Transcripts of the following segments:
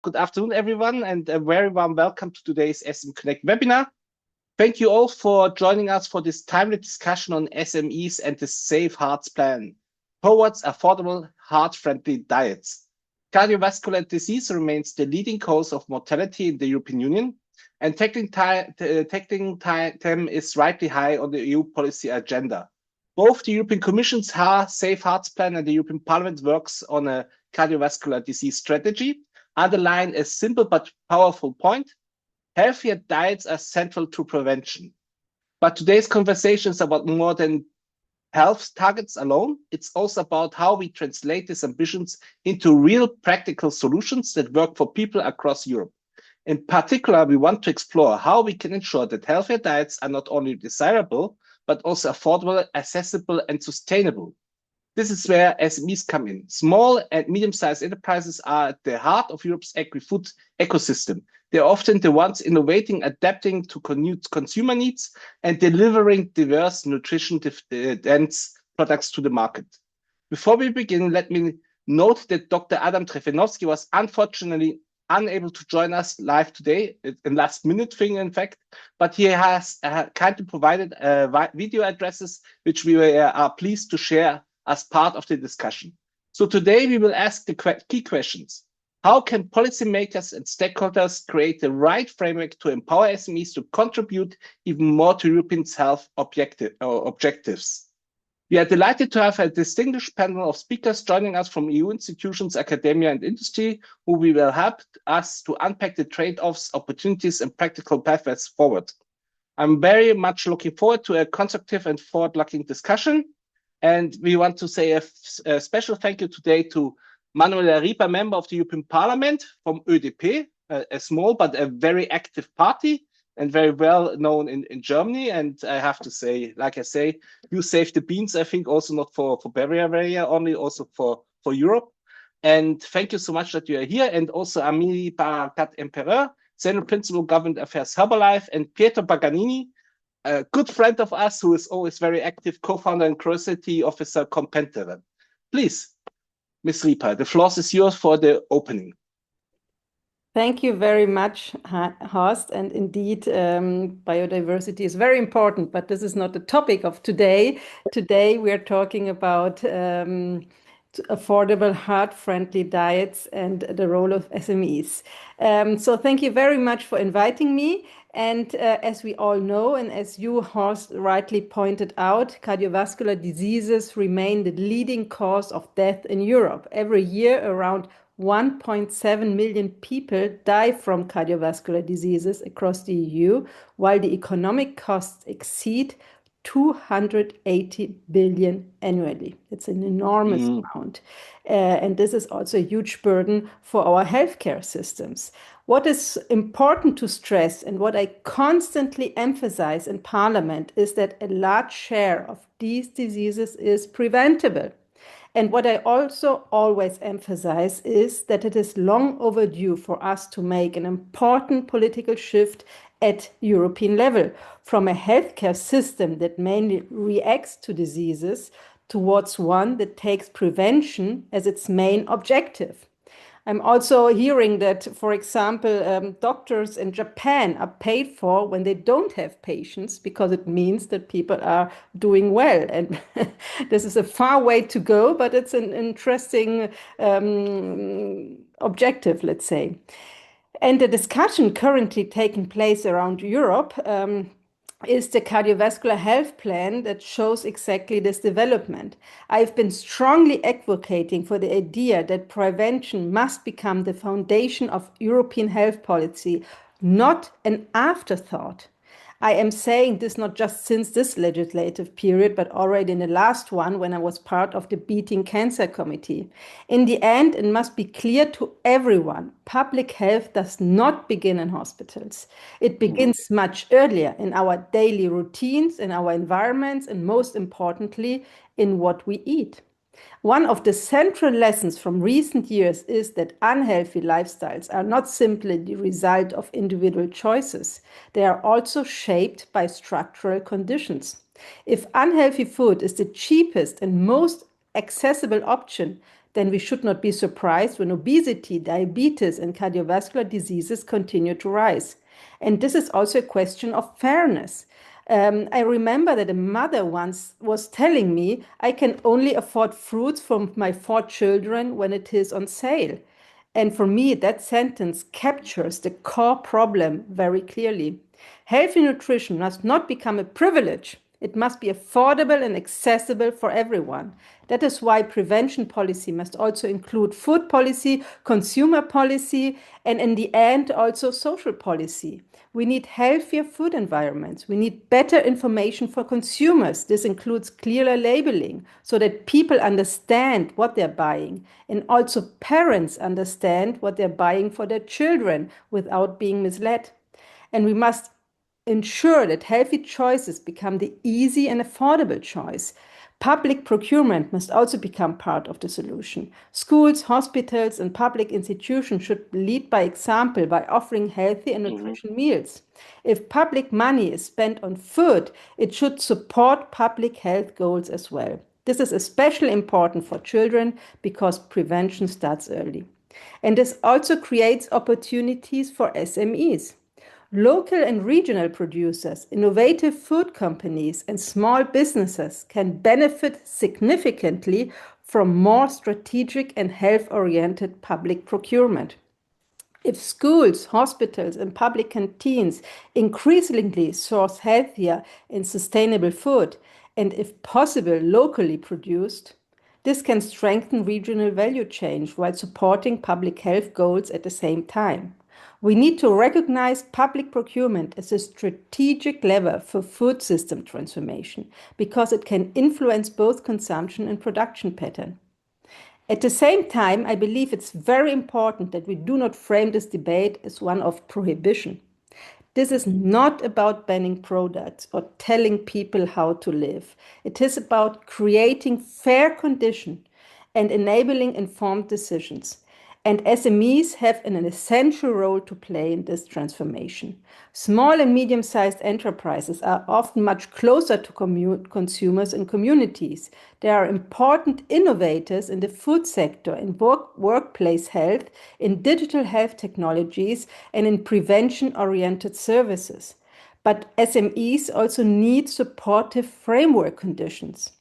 Good afternoon, everyone, and a very warm welcome to today's SM Connect webinar. Thank you all for joining us for this timely discussion on SMEs and the Safe Hearts Plan towards affordable, heart-friendly diets. Cardiovascular disease remains the leading cause of mortality in the European Union, and tackling them is rightly high on the EU policy agenda. Both the European Commission's Safe Hearts Plan and the European Parliament works on a cardiovascular disease strategy underline a simple but powerful point. Healthier diets are central to prevention. But today's conversation is about more than health targets alone. It's also about how we translate these ambitions into real practical solutions that work for people across Europe. In particular, we want to explore how we can ensure that healthier diets are not only desirable, but also affordable, accessible, and sustainable. This is where SMEs come in. Small and medium-sized enterprises are at the heart of Europe's agri-food ecosystem. They're often the ones innovating, adapting to consumer needs, and delivering diverse, nutrition-dense products to the market. Before we begin, let me note that Dr. Adam Trefenowski was unfortunately unable to join us live today, a last-minute thing, in fact, but he has kindly provided video addresses, which we are pleased to share as part of the discussion. So today we will ask the key questions. How can policymakers and stakeholders create the right framework to empower SMEs to contribute even more to Europeans' health objectives? We are delighted to have a distinguished panel of speakers joining us from EU institutions, academia, and industry, who will help us to unpack the trade-offs, opportunities, and practical pathways forward. I'm very much looking forward to a constructive and forward-looking discussion. And we want to say a special thank you today to Manuela Rieper, member of the European Parliament from ÖDP, a small but a very active party and very well known in Germany. And I have to say, like I say, you saved the beans, I think, also not for Bavaria only, also for Europe. And thank you so much that you are here. And also Amélie Barakat-Empereur, Senior Principal Government Affairs Herbalife, and Pietro Paganini, a good friend of us who is always very active, co-founder and curiosity officer Compentere. Please, Ms. Rieper, the floor is yours for the opening. Thank you very much, Horst. And indeed, biodiversity is very important, but this is not the topic of today. Today, we are talking about affordable, heart-friendly diets and the role of SMEs. So thank you very much for inviting me. And as we all know, and as you, Horst, rightly pointed out, cardiovascular diseases remain the leading cause of death in Europe. Every year, around 1.7 million people die from cardiovascular diseases across the EU, while the economic costs exceed 280 billion annually. It's an enormous amount. And this is also a huge burden for our healthcare systems. What is important to stress and what I constantly emphasize in Parliament is that a large share of these diseases is preventable. And what I also always emphasize is that it is long overdue for us to make an important political shift at European level from a healthcare system that mainly reacts to diseases towards one that takes prevention as its main objective. I'm also hearing that, for example, doctors in Japan are paid for when they don't have patients because it means that people are doing well. And this is a far way to go, but it's an interesting objective, let's say. And the discussion currently taking place around Europe is the cardiovascular health plan that shows exactly this development. I've been strongly advocating for the idea that prevention must become the foundation of European health policy, not an afterthought. I am saying this not just since this legislative period, but already in the last one when I was part of the Beating Cancer Committee. In the end, it must be clear to everyone, public health does not begin in hospitals. It begins much earlier in our daily routines, in our environments, and most importantly, in what we eat. One of the central lessons from recent years is that unhealthy lifestyles are not simply the result of individual choices. They are also shaped by structural conditions. If unhealthy food is the cheapest and most accessible option, then we should not be surprised when obesity, diabetes, and cardiovascular diseases continue to rise. And this is also a question of fairness. I remember that a mother once was telling me, I can only afford fruits for my 4 children when it is on sale. And for me, that sentence captures the core problem very clearly. Healthy nutrition must not become a privilege. It must be affordable and accessible for everyone. That is why prevention policy must also include food policy, consumer policy, and in the end, also social policy. We need healthier food environments. We need better information for consumers. This includes clearer labeling so that people understand what they're buying, and also parents understand what they're buying for their children without being misled. And we must ensure that healthy choices become the easy and affordable choice. Public procurement must also become part of the solution. Schools, hospitals, and public institutions should lead by example by offering healthy and nutritious meals. If public money is spent on food, it should support public health goals as well. This is especially important for children because prevention starts early. And this also creates opportunities for SMEs. Local and regional producers, innovative food companies, and small businesses can benefit significantly from more strategic and health-oriented public procurement. If schools, hospitals, and public canteens increasingly source healthier and sustainable food, and if possible, locally produced, this can strengthen regional value chain while supporting public health goals at the same time. We need to recognize public procurement as a strategic lever for food system transformation because it can influence both consumption and production pattern. At the same time, I believe it's very important that we do not frame this debate as one of prohibition. This is not about banning products or telling people how to live. It is about creating fair conditions and enabling informed decisions. And SMEs have an essential role to play in this transformation. Small and medium-sized enterprises are often much closer to consumers and communities. They are important innovators in the food sector, in workplace health, in digital health technologies, and in prevention-oriented services. But SMEs also need supportive framework conditions.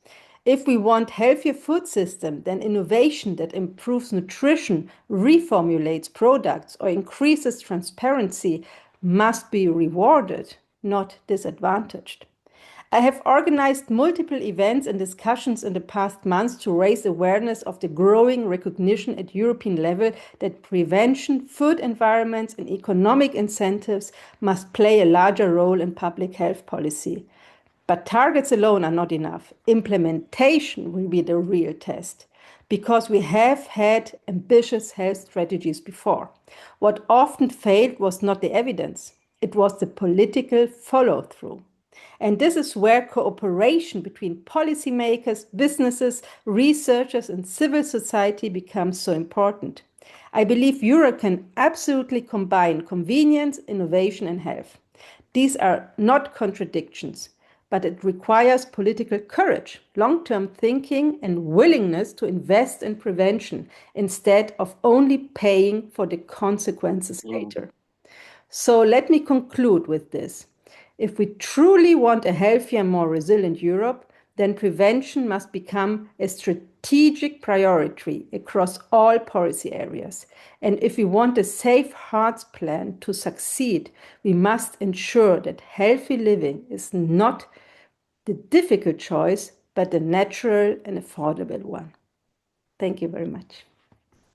If we want healthier food system, then innovation that improves nutrition, reformulates products, or increases transparency must be rewarded, not disadvantaged. I have organized multiple events and discussions in the past months to raise awareness of the growing recognition at European level that prevention, food environments, and economic incentives must play a larger role in public health policy. But targets alone are not enough. Implementation will be the real test because we have had ambitious health strategies before. What often failed was not the evidence, it was the political follow-through. And this is where cooperation between policymakers, businesses, researchers, and civil society becomes so important. I believe Europe can absolutely combine convenience, innovation, and health. These are not contradictions, but it requires political courage, long-term thinking, and willingness to invest in prevention instead of only paying for the consequences later. So let me conclude with this. If we truly want a healthier, more resilient Europe, then prevention must become a strategic priority across all policy areas. And if we want a Safe Hearts plan to succeed, we must ensure that healthy living is not the difficult choice, but the natural and affordable one. Thank you very much.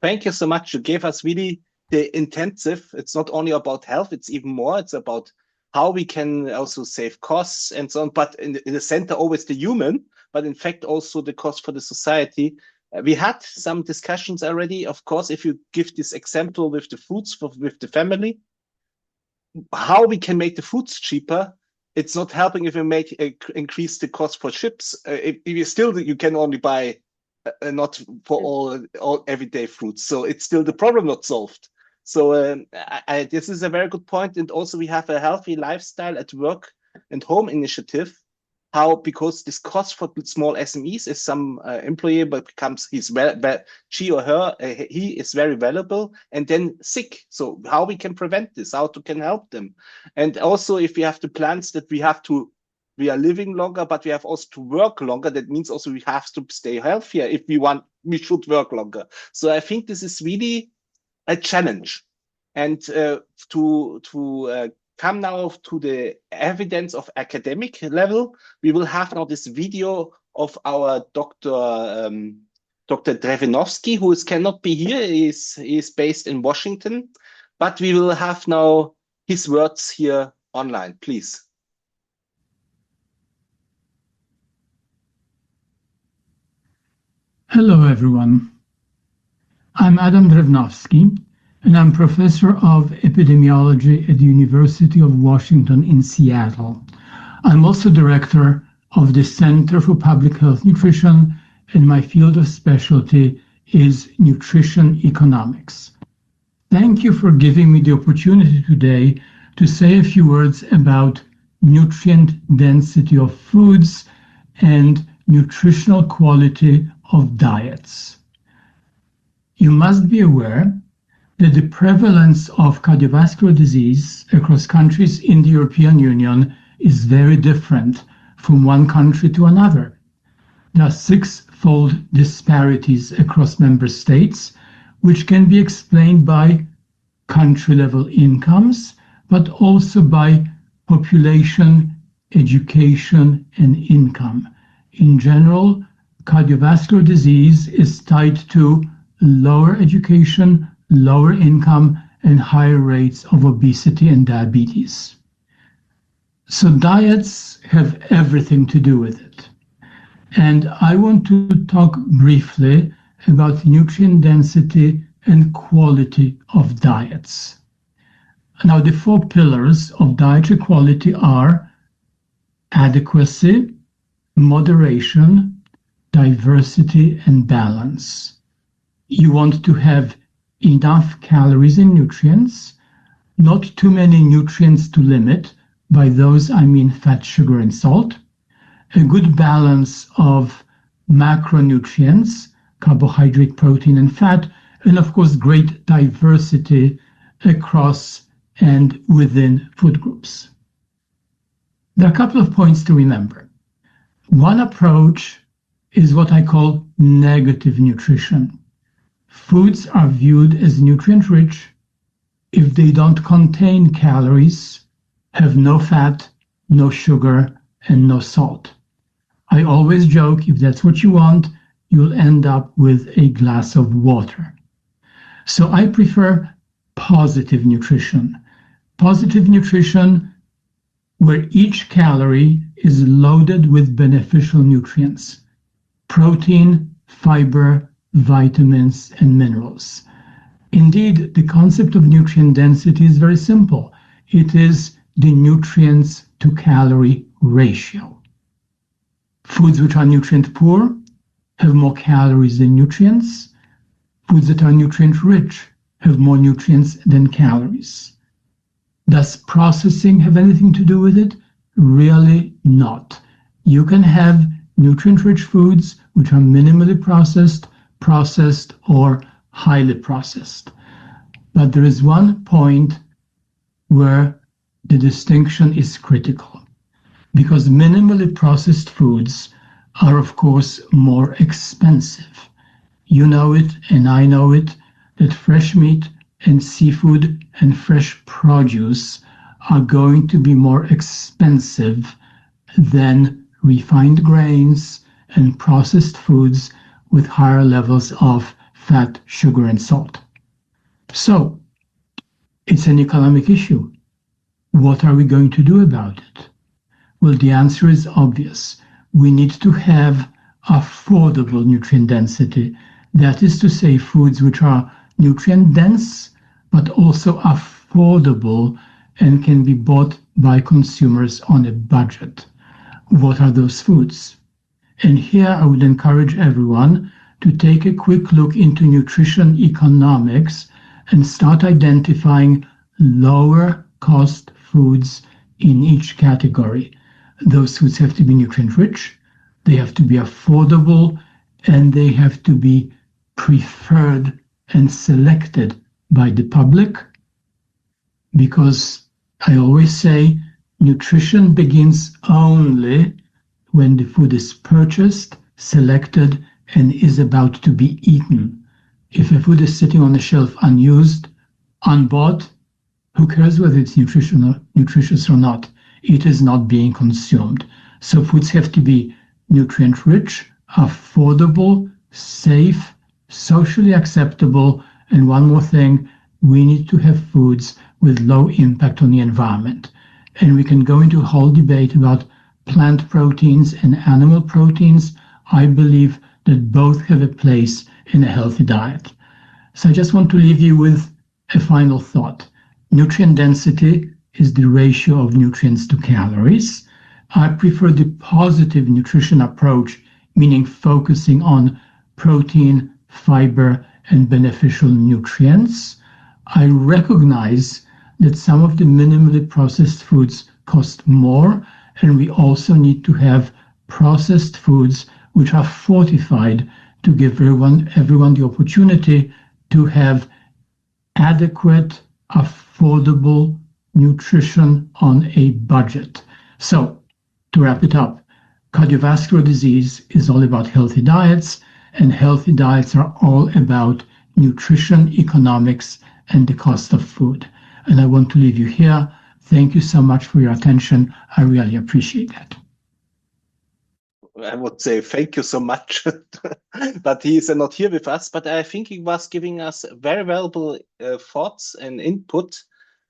Thank you so much. You gave us really the intensive. It's not only about health, it's even more. It's about how we can also save costs and so on. But in the center, always the human, but in fact, also the cost for the society. We had some discussions already. Of course, if you give this example with the fruits with the family, how we can make the fruits cheaper. It's not helping if we make increase the cost for ships. If you still, you can only buy not for all everyday fruits. So it's still the problem not solved. So this is a very good point. And also we have a healthy lifestyle at work and home initiative. how, because this cost for small SMEs is some employee but becomes she or her he is very valuable and then sick. So how we can prevent this, how to can help them. And also if we have the plans that we are living longer, but we have also to work longer. That means also we have to stay healthier. If we should work longer. So I think this is really a challenge. And to come now to the evidence of academic level, we will have now this video of our Dr. Drevenovsky, who cannot be here. He is based in Washington, but we will have now his words here online, please. Hello, everyone. I'm Adam Drevnovsky, and I'm professor of epidemiology at the University of Washington in Seattle. I'm also director of the Center for Public Health Nutrition, and my field of specialty is nutrition economics. Thank you for giving me the opportunity today to say a few words about nutrient density of foods and nutritional quality of diets. You must be aware that the prevalence of cardiovascular disease across countries in the European Union is very different from one country to another. There are six-fold disparities across member states, which can be explained by country-level incomes, but also by population, education, and income. In general, cardiovascular disease is tied to lower education, lower income, and higher rates of obesity and diabetes. So diets have everything to do with it. And I want to talk briefly about nutrient density and quality of diets. Now, the four pillars of dietary quality are adequacy, moderation, diversity, and balance. You want to have enough calories and nutrients, not too many nutrients to limit. By those, I mean fat, sugar, and salt. A good balance of macronutrients, carbohydrate, protein, and fat, and of course, great diversity across and within food groups. There are a couple of points to remember. One approach is what I call negative nutrition. Foods are viewed as nutrient-rich if they don't contain calories, have no fat, no sugar, and no salt. I always joke, if that's what you want, you'll end up with a glass of water. So I prefer positive nutrition. Positive nutrition where each calorie is loaded with beneficial nutrients, protein, fiber, vitamins, and minerals. Indeed, the concept of nutrient density is very simple. It is the nutrients to calorie ratio. Foods which are nutrient poor have more calories than nutrients. Foods that are nutrient rich have more nutrients than calories. Does processing have anything to do with it? Really not. You can have nutrient-rich foods which are minimally processed, or highly processed. But there is one point where the distinction is critical, because minimally processed foods are, of course, more expensive. You know it, and I know it, that fresh meat and seafood and fresh produce are going to be more expensive than refined grains and processed foods with higher levels of fat, sugar, and salt. So, it's an economic issue. What are we going to do about it? Well, the answer is obvious. We need to have affordable nutrient density. That is to say, foods which are nutrient dense, but also affordable and can be bought by consumers on a budget. What are those foods? And here I would encourage everyone to take a quick look into nutrition economics and start identifying lower cost foods in each category. those foods have to be nutrient rich, they have to be affordable, and they have to be preferred and selected by the public, because I always say nutrition begins only when the food is purchased, selected, and is about to be eaten. If a food is sitting on the shelf unused, unbought, who cares whether it's nutritious or not? It is not being consumed. So foods have to be nutrient rich, affordable, safe, socially acceptable, and one more thing, we need to have foods with low impact on the environment. And we can go into a whole debate about plant proteins and animal proteins. I believe that both have a place in a healthy diet. So I just want to leave you with a final thought. Nutrient density is the ratio of nutrients to calories. I prefer the positive nutrition approach, meaning focusing on protein, fiber, and beneficial nutrients. I recognize that some of the minimally processed foods cost more, and we also need to have processed foods which are fortified to give everyone the opportunity to have adequate, affordable nutrition on a budget. So, to wrap it up, cardiovascular disease is all about healthy diets, and healthy diets are all about nutrition, economics, and the cost of food. And I want to leave you here. Thank you so much for your attention. I really appreciate that. I would say thank you so much, but he is not here with us. But I think he was giving us very valuable thoughts and input.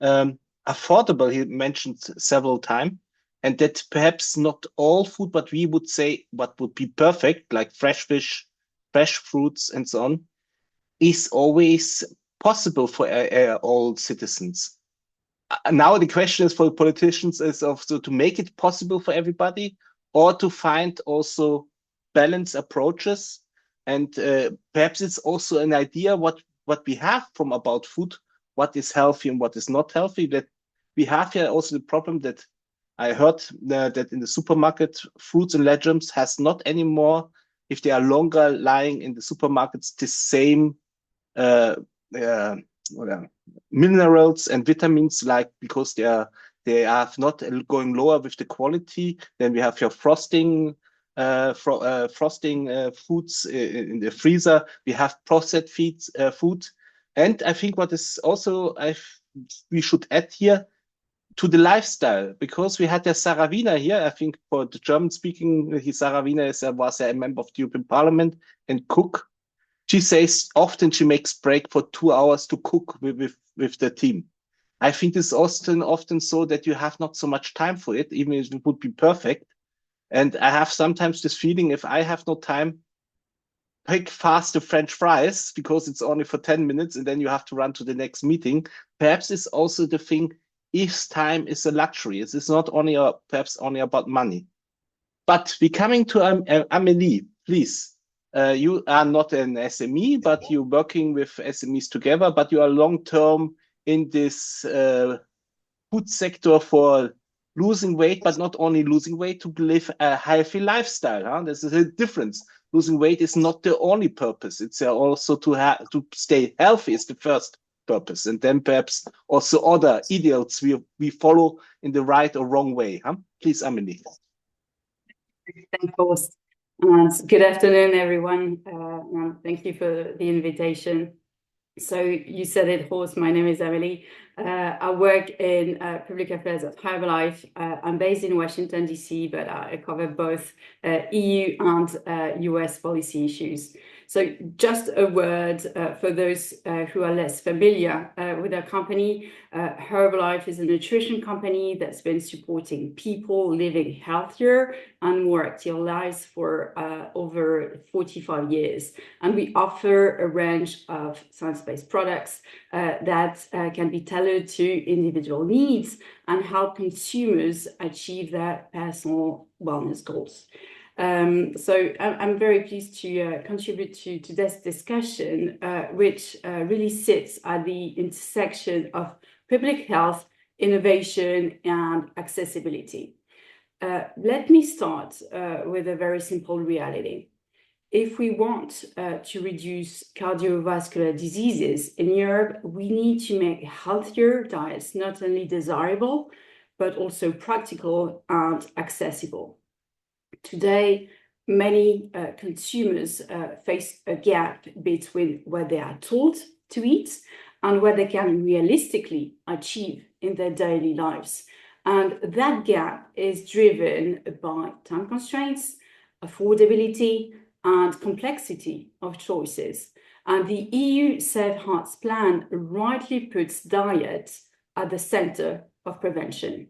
Affordable, he mentioned several times, and that perhaps not all food, but we would say what would be perfect, like fresh fish, fresh fruits, and so on, is always possible for all citizens. Now the question is for politicians is also to make it possible for everybody, or to find also balanced approaches. And perhaps it's also an idea what we have from about food, what is healthy and what is not healthy. That we have here also the problem that I heard that in the supermarket, fruits and legumes has not anymore, if they are longer lying in the supermarkets, the same minerals and vitamins, like because they are not going lower with the quality. Then we have your frosting foods in the freezer. We have processed food, and I think what is also we should add here to the lifestyle, because we had Sarah Wiener here. I think for the German speaking, Sarah Wiener was a member of the European Parliament and cook. She says often she makes break for 2 hours to cook with the team. I think it's often so that you have not so much time for it, even if it would be perfect. And I have sometimes this feeling, if I have no time, pick fast the French fries because it's only for 10 minutes and then you have to run to the next meeting. Perhaps it's also the thing, if time is a luxury. It's not only perhaps only about money. But we coming to Amélie, please. You are not an SME, but you're working with SMEs together, but you are long-term in this food sector for losing weight, but not only losing weight, to live a healthy lifestyle. Huh? This is a difference. Losing weight is not the only purpose. It's also to stay healthy is the first purpose. And then perhaps also other ideals we follow in the right or wrong way. Huh? Please, Amélie. Thank you. Good afternoon, everyone. Thank you for the invitation. So you said it, Horst. My name is Amélie. I work in public affairs at Herbalife. I'm based in Washington, D.C., but I cover both EU and US policy issues. So just a word for those who are less familiar with our company. Herbalife is a nutrition company that's been supporting people living healthier and more active lives for over 45 years. And we offer a range of science-based products that can be tailored to individual needs and help consumers achieve their personal wellness goals. So I'm very pleased to contribute to this discussion, which really sits at the intersection of public health, innovation, and accessibility. Let me start with a very simple reality. If we want to reduce cardiovascular diseases in Europe, we need to make healthier diets not only desirable, but also practical and accessible. Today, many consumers face a gap between what they are told to eat and what they can realistically achieve in their daily lives. And that gap is driven by time constraints, affordability, and complexity of choices. And the EU Safe Hearts Plan rightly puts diet at the center of prevention.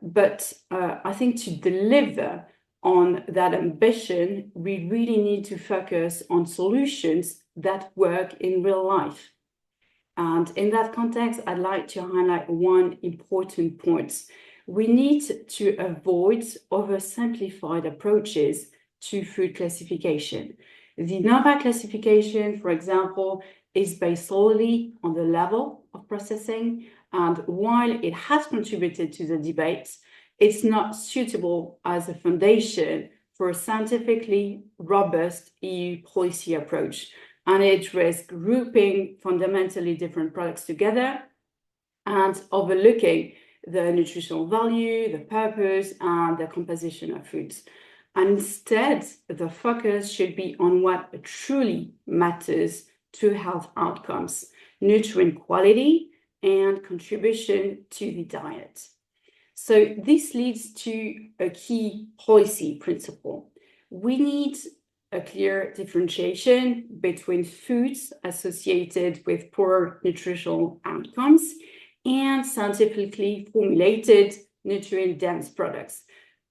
But I think to deliver on that ambition, we really need to focus on solutions that work in real life. And in that context, I'd like to highlight one important point. We need to avoid oversimplified approaches to food classification. The NOVA classification, for example, is based solely on the level of processing, and while it has contributed to the debate, it's not suitable as a foundation for a scientifically robust EU policy approach, and it risks grouping fundamentally different products together and overlooking the nutritional value, the purpose, and the composition of foods. And instead, the focus should be on what truly matters to health outcomes, nutrient quality, and contribution to the diet. So this leads to a key policy principle. We need a clear differentiation between foods associated with poor nutritional outcomes and scientifically formulated nutrient-dense products.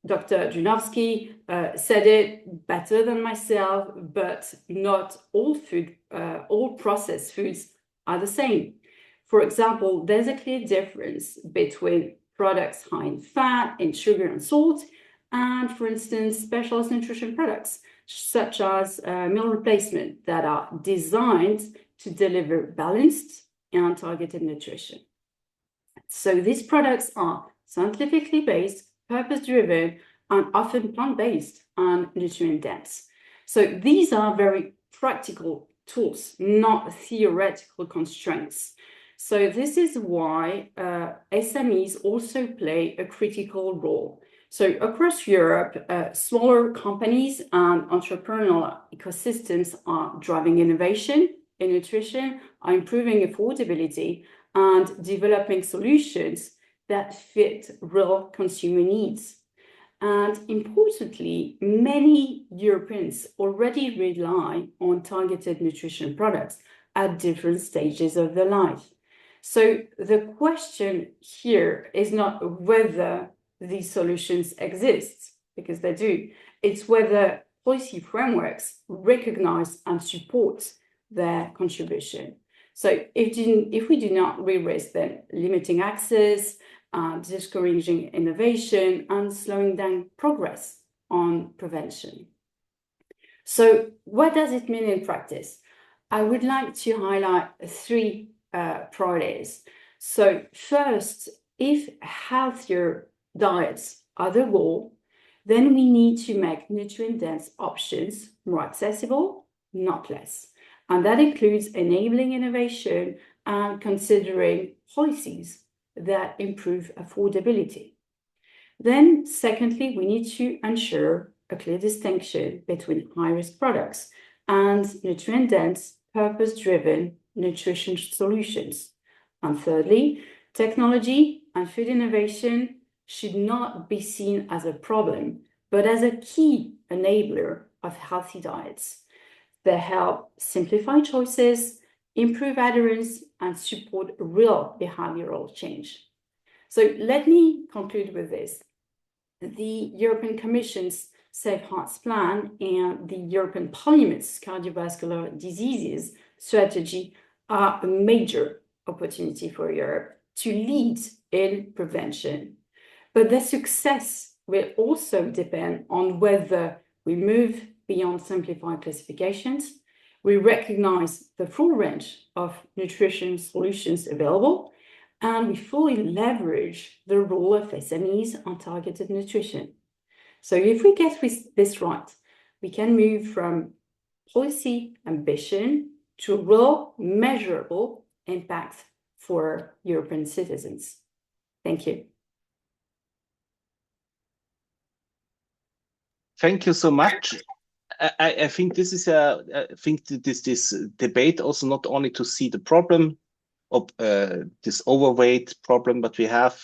Dr. Junowski said it better than myself, but not all processed foods are the same. For example, there's a clear difference between products high in fat, in sugar and salt, and, for instance, specialist nutrition products, such as meal replacement, that are designed to deliver balanced and targeted nutrition. So these products are scientifically based, purpose-driven, and often plant-based and nutrient-dense. So these are very practical tools, not theoretical constraints. So this is why SMEs also play a critical role. So across Europe, smaller companies and entrepreneurial ecosystems are driving innovation in nutrition, are improving affordability, and developing solutions that fit real consumer needs. And importantly, many Europeans already rely on targeted nutrition products at different stages of their life. So the question here is not whether these solutions exist, because they do. It's whether policy frameworks recognize and support their contribution. So if we do not, we risk then limiting access, discouraging innovation, and slowing down progress on prevention. So what does it mean in practice? I would like to highlight three priorities. So first, if healthier diets are the goal, then we need to make nutrient-dense options more accessible, not less. And that includes enabling innovation and considering policies that improve affordability. Then, secondly, we need to ensure a clear distinction between high-risk products and nutrient-dense, purpose-driven nutrition solutions. And thirdly, technology and food innovation should not be seen as a problem, but as a key enabler of healthy diets. They help simplify choices, improve adherence, and support real behavioral change. So let me conclude with this. The European Commission's Safe Hearts Plan and the European Parliament's cardiovascular diseases strategy are a major opportunity for Europe to lead in prevention. But their success will also depend on whether we move beyond simplified classifications, we recognize the full range of nutrition solutions available, and we fully leverage the role of SMEs on targeted nutrition. So if we get this right, we can move from policy ambition to real measurable impact for European citizens. Thank you. Thank you so much. I think this is this debate also not only to see the problem of this overweight problem, but we have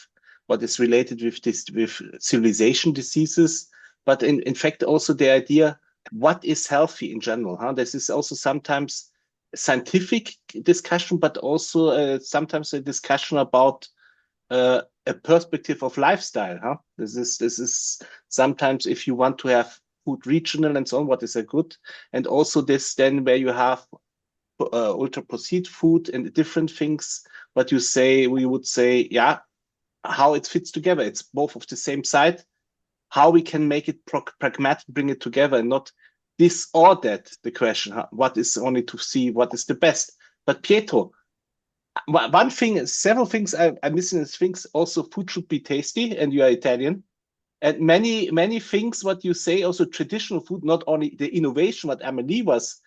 what is related with civilization diseases, but in fact also the idea what is healthy in general. Huh? This is also sometimes scientific discussion, but also sometimes a discussion about a perspective of lifestyle. Huh? This is sometimes if you want to have food regional and so on, what is a good, and also this then where you have ultra processed food and different things, but we would say, yeah, how it fits together. It's both of the same side. How we can make it pragmatic, bring it together, and not this or that. The question, what is only to see what is the best. But Pietro, one thing, several things I'm missing is things. Also, food should be tasty, and you are Italian. And many things what you say, also traditional food, not only the innovation what Amelie was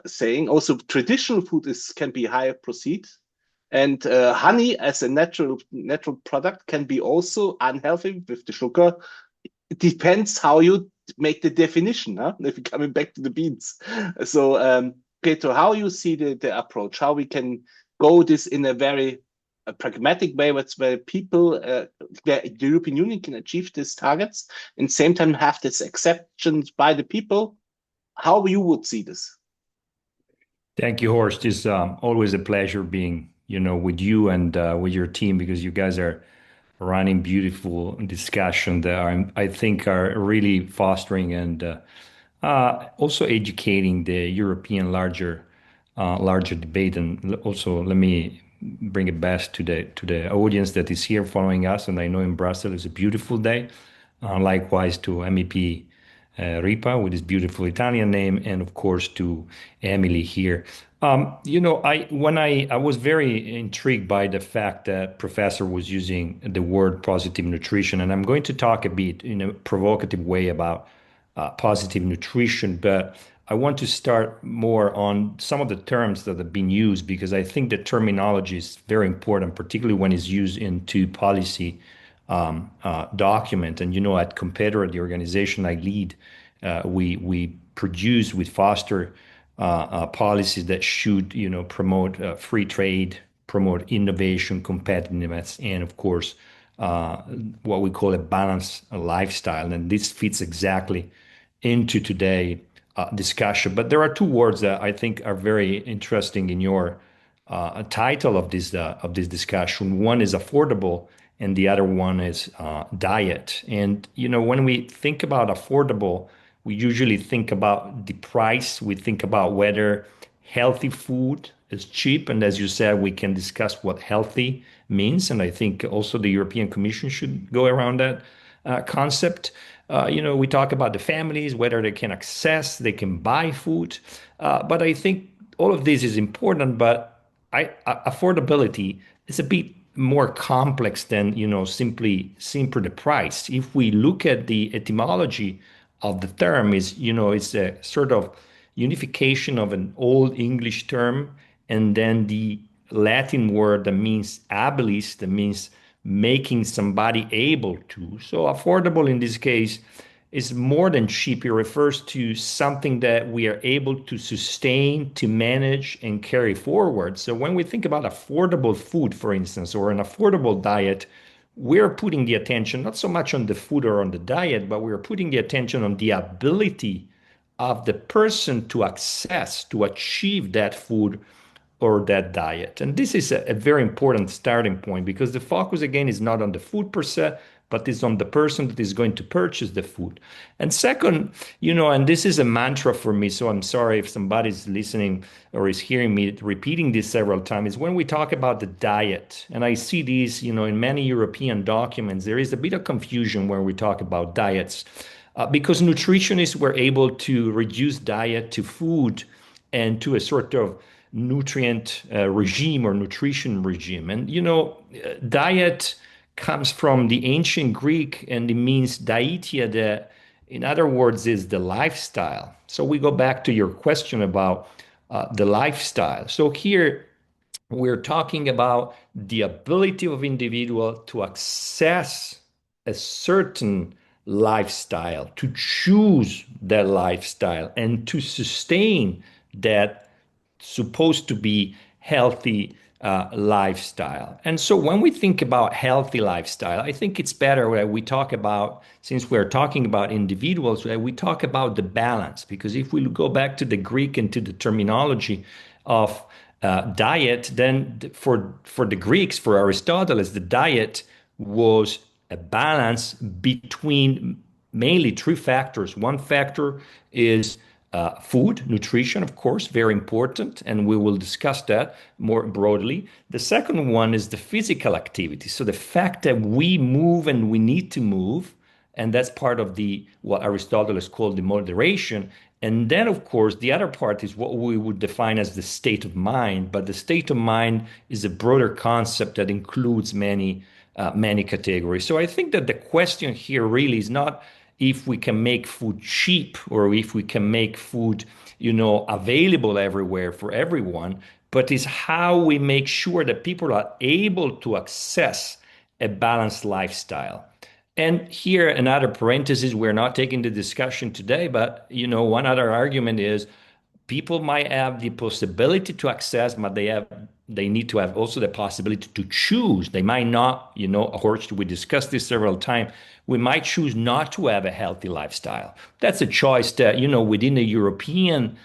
saying, also traditional food can be higher proceed, and honey as a natural product can be also unhealthy with the sugar. It depends how you make the definition. Huh? If you're coming back to the beans, so Pietro, how you see the approach, how we can go this in a very pragmatic way, where people, the European Union can achieve these targets and same time have this acceptance by the people. How you would see this? Thank you, Horst. It's always a pleasure being, with you and with your team, because you guys are running beautiful discussion that I think are really fostering and also educating the European larger debate. And also, let me bring it back to the audience that is here following us. And I know in Brussels it's a beautiful day. Likewise to MEP Ripa with his beautiful Italian name, and of course to Emily here. I was very intrigued by the fact that Professor was using the word positive nutrition, and I'm going to talk a bit in a provocative way about positive nutrition, but I want to start more on some of the terms that have been used, because I think the terminology is very important, particularly when it's used into policy document. And at Competitor, the organization I lead, we produce, we foster policies that should promote free trade, promote innovation, competitiveness, and of course what we call a balanced lifestyle. And this fits exactly into today discussion. But there are two words that I think are very interesting in your title of this discussion. One is affordable, and the other one is diet. And when we think about affordable, we usually think about the price. We think about whether healthy food is cheap, and as you said, we can discuss what healthy means. And I think also the European Commission should go around that concept. We talk about the families, whether they can access, they can buy food. But I think all of this is important, but affordability is a bit more complex than, simply the price. If we look at the etymology of the term, it's a sort of unification of an old English term and then the Latin word that means habilis, that means making somebody able to. So affordable in this case is more than cheap. It refers to something that we are able to sustain, to manage, and carry forward. So when we think about affordable food, for instance, or an affordable diet, we're putting the attention not so much on the food or on the diet, but we're putting the attention on the ability of the person to access, to achieve that food or that diet. And this is a very important starting point, because the focus again is not on the food per se, but is on the person that is going to purchase the food. And second, and this is a mantra for me, so I'm sorry if somebody's listening or is hearing me repeating this several times, is when we talk about the diet, and I see these, in many European documents, there is a bit of confusion when we talk about diets, because nutritionists were able to reduce diet to food and to a sort of nutrient regime or nutrition regime. And, diet comes from the ancient Greek and it means dietia, that in other words is the lifestyle. So we go back to your question about the lifestyle. So here we're talking about the ability of individual to access a certain lifestyle, to choose that lifestyle, and to sustain that supposed to be healthy lifestyle. And so when we think about healthy lifestyle, I think it's better that we talk about, since we're talking about individuals, that we talk about the balance. Because if we go back to the Greek and to the terminology of diet, then for the Greeks, for Aristotle, the diet was a balance between mainly three factors. One factor is food, nutrition, of course, very important, and we will discuss that more broadly. The second one is the physical activity. So the fact that we move and we need to move, and that's part of the what Aristotle has called the moderation. And then, of course, the other part is what we would define as the state of mind. But the state of mind is a broader concept that includes many categories. So I think that the question here really is not if we can make food cheap or if we can make food, available everywhere for everyone, but is how we make sure that people are able to access a balanced lifestyle. And here, another parenthesis, we're not taking the discussion today, but one other argument is people might have the possibility to access, but they need to have also the possibility to choose. They might not, Horst, we discussed this several times. We might choose not to have a healthy lifestyle. That's a choice that, within the European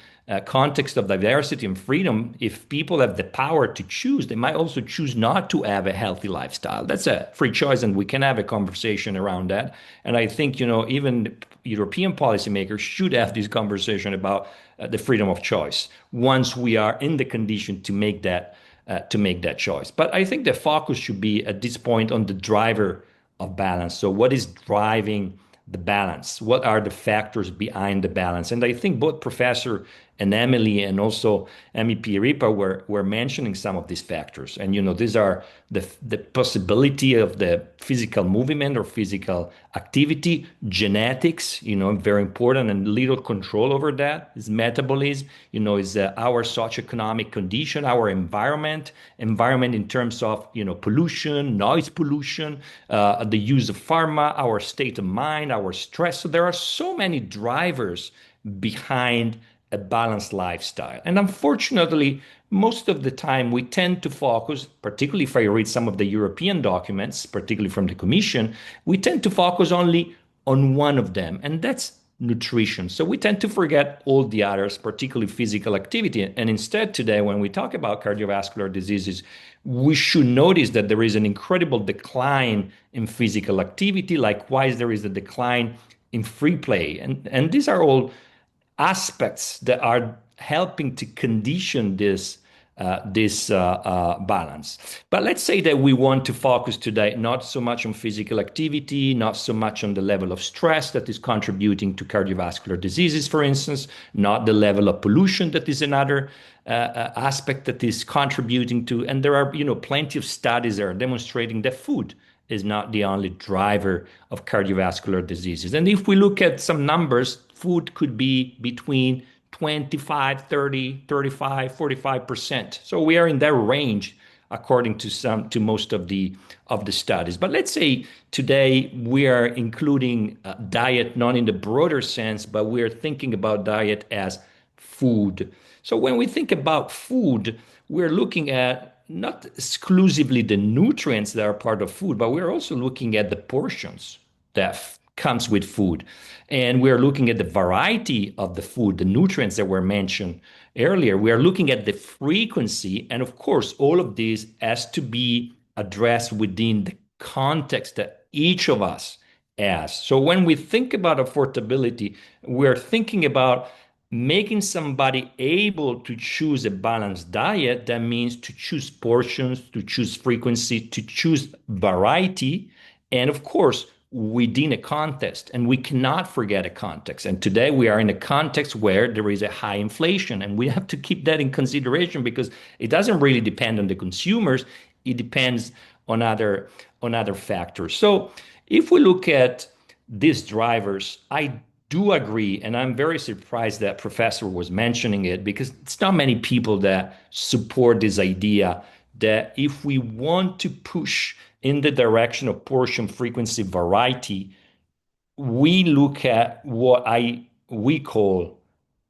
context of diversity and freedom, if people have the power to choose, they might also choose not to have a healthy lifestyle. That's a free choice, and we can have a conversation around that. And I think, even European policymakers should have this conversation about the freedom of choice once we are in the condition to make that choice. But I think the focus should be at this point on the driver of balance. So what is driving the balance? What are the factors behind the balance? And I think both Professor and Emily and also MEP Ripa were mentioning some of these factors. And, these are the possibility of the physical movement or physical activity, genetics, very important, and little control over that is metabolism, is our socioeconomic condition, our environment in terms of, pollution, noise pollution, the use of pharma, our state of mind, our stress. So there are so many drivers behind a balanced lifestyle. And unfortunately, most of the time we tend to focus, particularly if I read some of the European documents, particularly from the Commission, we tend to focus only on one of them, and that's nutrition. So we tend to forget all the others, particularly physical activity. And instead today, when we talk about cardiovascular diseases, we should notice that there is an incredible decline in physical activity. Likewise, there is a decline in free play. And these are all aspects that are helping to condition this balance. But let's say that we want to focus today not so much on physical activity, not so much on the level of stress that is contributing to cardiovascular diseases, for instance, not the level of pollution that is another aspect that is contributing to. And there are, plenty of studies that are demonstrating that food is not the only driver of cardiovascular diseases. And if we look at some numbers, food could be between 25, 30, 35, 45%. So we are in that range according to most of the studies. But let's say today we are including diet not in the broader sense, but we are thinking about diet as food. So when we think about food, we're looking at not exclusively the nutrients that are part of food, but we're also looking at the portions that comes with food. And we're looking at the variety of the food, the nutrients that were mentioned earlier. We are looking at the frequency. And of course, all of this has to be addressed within the context that each of us has. So when we think about affordability, we're thinking about making somebody able to choose a balanced diet. That means to choose portions, to choose frequency, to choose variety, and of course, within a context, and we cannot forget a context. And today we are in a context where there is a high inflation, and we have to keep that in consideration because it doesn't really depend on the consumers. It depends on other factors. So if we look at these drivers, I do agree, and I'm very surprised that Professor was mentioning it because it's not many people that support this idea that if we want to push in the direction of portion frequency variety, we look at what we call,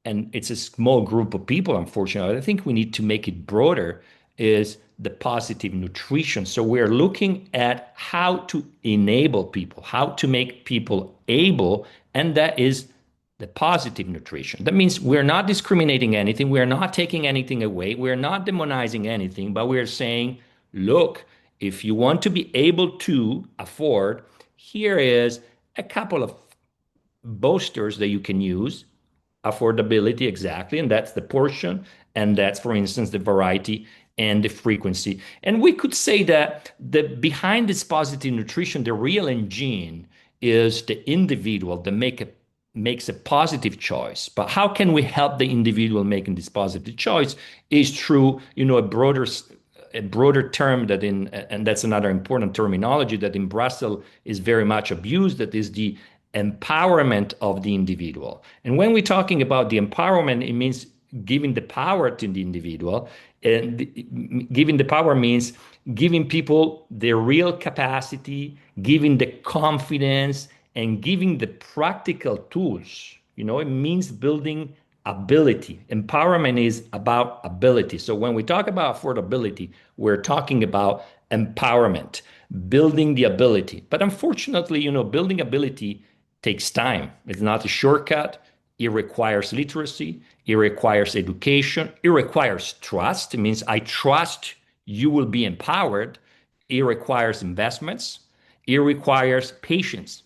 and it's a small group of people, unfortunately. I think we need to make it broader, is the positive nutrition. So we're looking at how to enable people, how to make people able, and that is the positive nutrition. That means we're not discriminating anything, we're not taking anything away, we're not demonizing anything, but we're saying, look, if you want to be able to afford, here is a couple of boosters that you can use. Affordability, exactly, and that's the portion, and that's, for instance, the variety and the frequency. And we could say that behind this positive nutrition, the real engine is the individual that makes a positive choice. But how can we help the individual making this positive choice is through, a broader term and that's another important terminology that in Brussels is very much abused, that is the empowerment of the individual. And when we're talking about the empowerment, it means giving the power to the individual. And giving the power means giving people their real capacity, giving the confidence, and giving the practical tools. It means building ability. Empowerment is about ability. So when we talk about affordability, we're talking about empowerment, building the ability. But unfortunately, building ability takes time. It's not a shortcut. It requires literacy. It requires education. It requires trust. It means I trust you will be empowered. It requires investments. It requires patience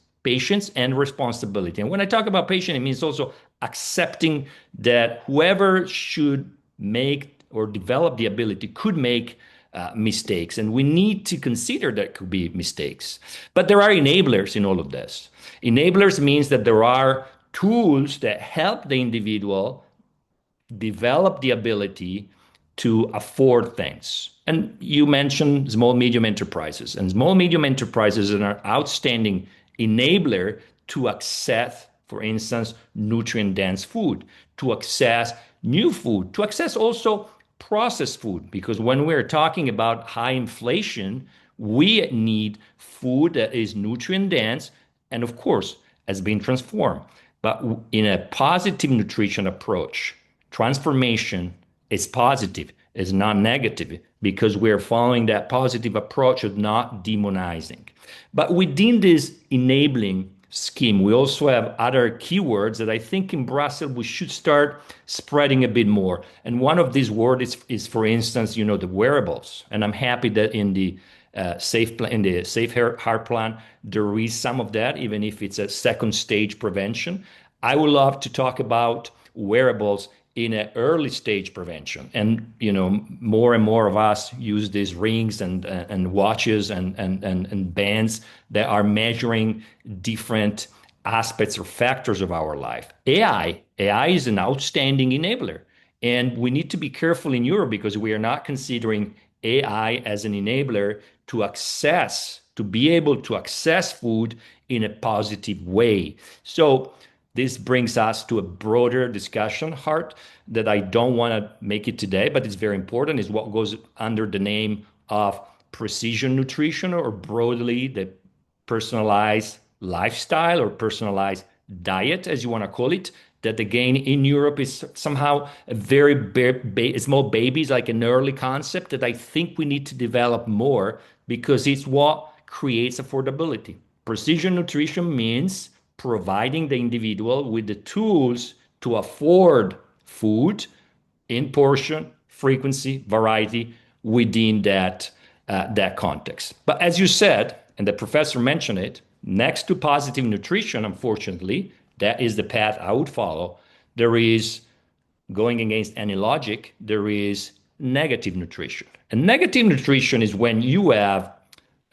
and responsibility. And when I talk about patience, it means also accepting that whoever should make or develop the ability could make mistakes. And we need to consider that could be mistakes. But there are enablers in all of this. Enablers means that there are tools that help the individual develop the ability to afford things. And you mentioned small, medium enterprises. And small, medium enterprises are an outstanding enabler to access, for instance, nutrient-dense food, to access new food, to access also processed food. Because when we're talking about high inflation, we need food that is nutrient-dense and, of course, has been transformed. But in a positive nutrition approach, transformation is positive, is not negative, because we're following that positive approach of not demonizing. But within this enabling scheme, we also have other keywords that I think in Brussels we should start spreading a bit more. And one of these words is for instance, the wearables. And I'm happy that in the Safe Heart Plan, there is some of that, even if it's a second stage prevention. I would love to talk about wearables in an early stage prevention. And, more and more of us use these rings and watches and bands that are measuring different aspects or factors of our life. AI is an outstanding enabler. And we need to be careful in Europe because we are not considering AI as an enabler to be able to access food in a positive way. So this brings us to a broader discussion, Hart, that I don't want to make it today, but it's very important, is what goes under the name of precision nutrition, or broadly the personalized lifestyle or personalized diet, as you want to call it, that again in Europe is somehow a very small babies, like an early concept that I think we need to develop more because it's what creates affordability. Precision nutrition means providing the individual with the tools to afford food in portion, frequency, variety within that context. But as you said, and the professor mentioned it, next to positive nutrition, unfortunately, that is the path I would follow. There is, going against any logic, there is negative nutrition. And negative nutrition is when you have,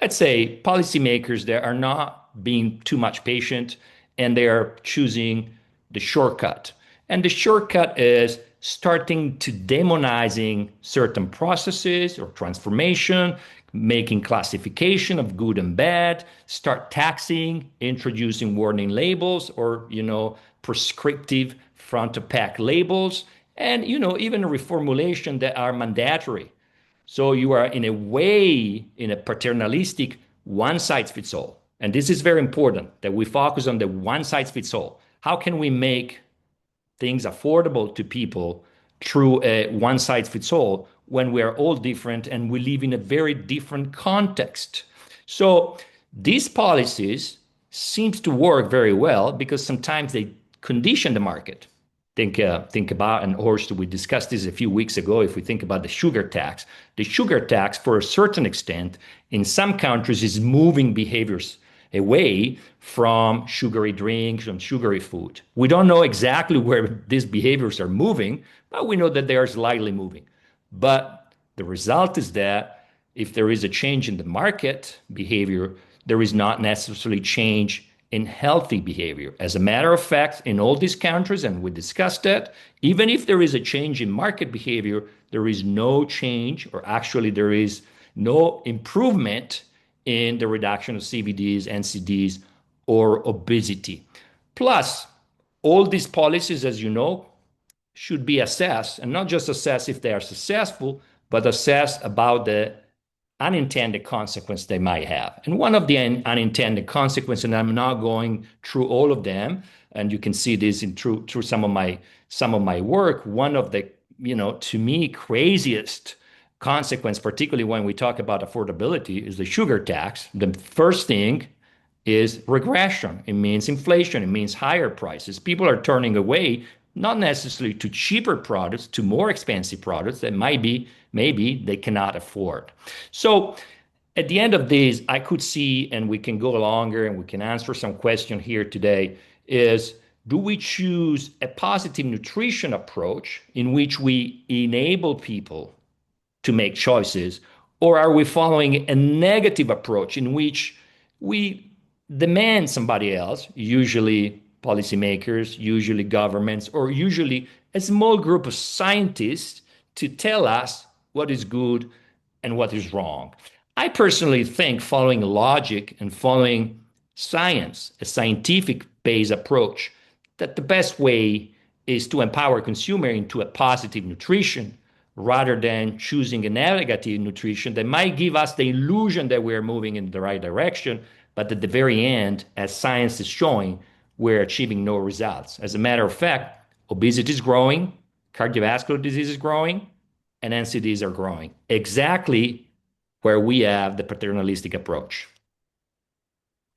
let's say, policymakers that are not being too much patient, and they are choosing the shortcut. And the shortcut is starting to demonizing certain processes or transformation, making classification of good and bad, start taxing, introducing warning labels or, prescriptive front of pack labels, and, even reformulation that are mandatory. So you are in a way in a paternalistic one size fits all. And this is very important that we focus on the one size fits all. How can we make things affordable to people through a one size fits all when we are all different and we live in a very different context? So these policies seems to work very well because sometimes they condition the market. Think about, and Horst, we discussed this a few weeks ago. If we think about the sugar tax, for a certain extent, in some countries, is moving behaviors away from sugary drinks and sugary food. We don't know exactly where these behaviors are moving, but we know that they are slightly moving. But the result is that if there is a change in the market behavior, there is not necessarily change in healthy behavior. As a matter of fact, in all these countries, and we discussed that, even if there is a change in market behavior, there is no change, or actually there is no improvement in the reduction of CVDs, NCDs, or obesity. Plus, all these policies, as you know, should be assessed, and not just assessed if they are successful, but assessed about the unintended consequence they might have. And one of the unintended consequences, and I'm not going through all of them, and you can see this through some of my work. One of the, to me, craziest consequence, particularly when we talk about affordability, is the sugar tax. The first thing is regression. It means inflation. It means higher prices. People are turning away, not necessarily to cheaper products, to more expensive products that maybe they cannot afford. So at the end of this, I could see, and we can go longer and we can answer some question here today, is do we choose a positive nutrition approach in which we enable people to make choices, or are we following a negative approach in which we demand somebody else, usually policymakers, usually governments, or usually a small group of scientists, to tell us what is good and what is wrong? I personally think following logic and following science, a scientific based approach, that the best way is to empower consumer into a positive nutrition rather than choosing a negative nutrition that might give us the illusion that we're moving in the right direction, but at the very end, as science is showing, we're achieving no results. As a matter of fact, obesity is growing, cardiovascular disease is growing, and NCDs are growing. Exactly where we have the paternalistic approach.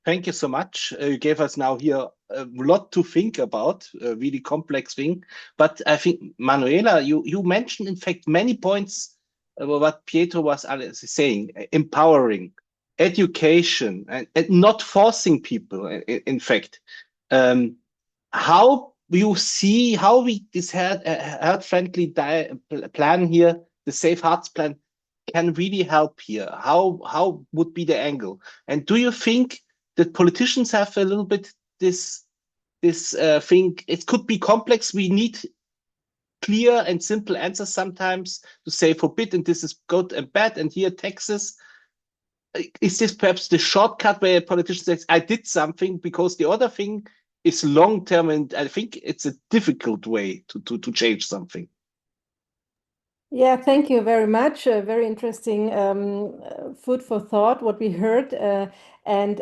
Thank you so much. You gave us now here a lot to think about, a really complex thing. But I think, Manuela, you mentioned, in fact, many points about what Pietro was saying, empowering, education, and not forcing people, in fact. How you see how this health-friendly plan here, the Safe Hearts plan, can really help here? How would be the angle? And do you think that politicians have a little bit this thing? It could be complex. We need clear and simple answers sometimes to say forbid and this is good and bad and here taxes. Is this perhaps the shortcut where a politician says, I did something because the other thing is long term, and I think it's a difficult way to change something? Yeah, thank you very much. Very interesting food for thought, what we heard. And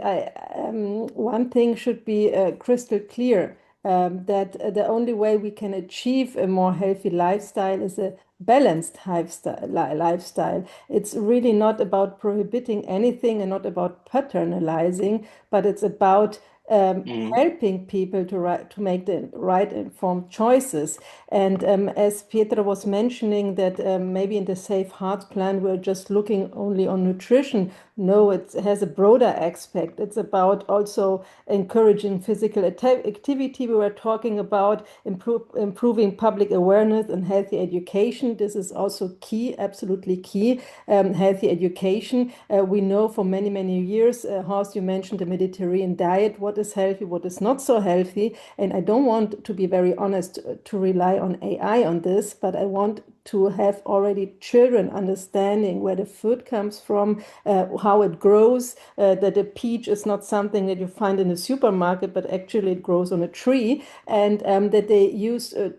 one thing should be crystal clear, that the only way we can achieve a more healthy lifestyle is a balanced lifestyle. It's really not about prohibiting anything and not about paternalizing, but it's about helping people to make the right informed choices. And as Pietro was mentioning, that maybe in the Safe Hearts plan, we're just looking only on nutrition, No, it has a broader aspect. It's about also encouraging physical activity. We were talking about improving public awareness and healthy education. This is also key, absolutely key. Healthy education. We know for many, many years, Horst, you mentioned the Mediterranean diet, what is healthy, what is not so healthy. And I don't want, to be very honest, to rely on AI on this, but I want to have already children understanding where the food comes from, how it grows, that a peach is not something that you find in a supermarket, but actually it grows on a tree, and that they use they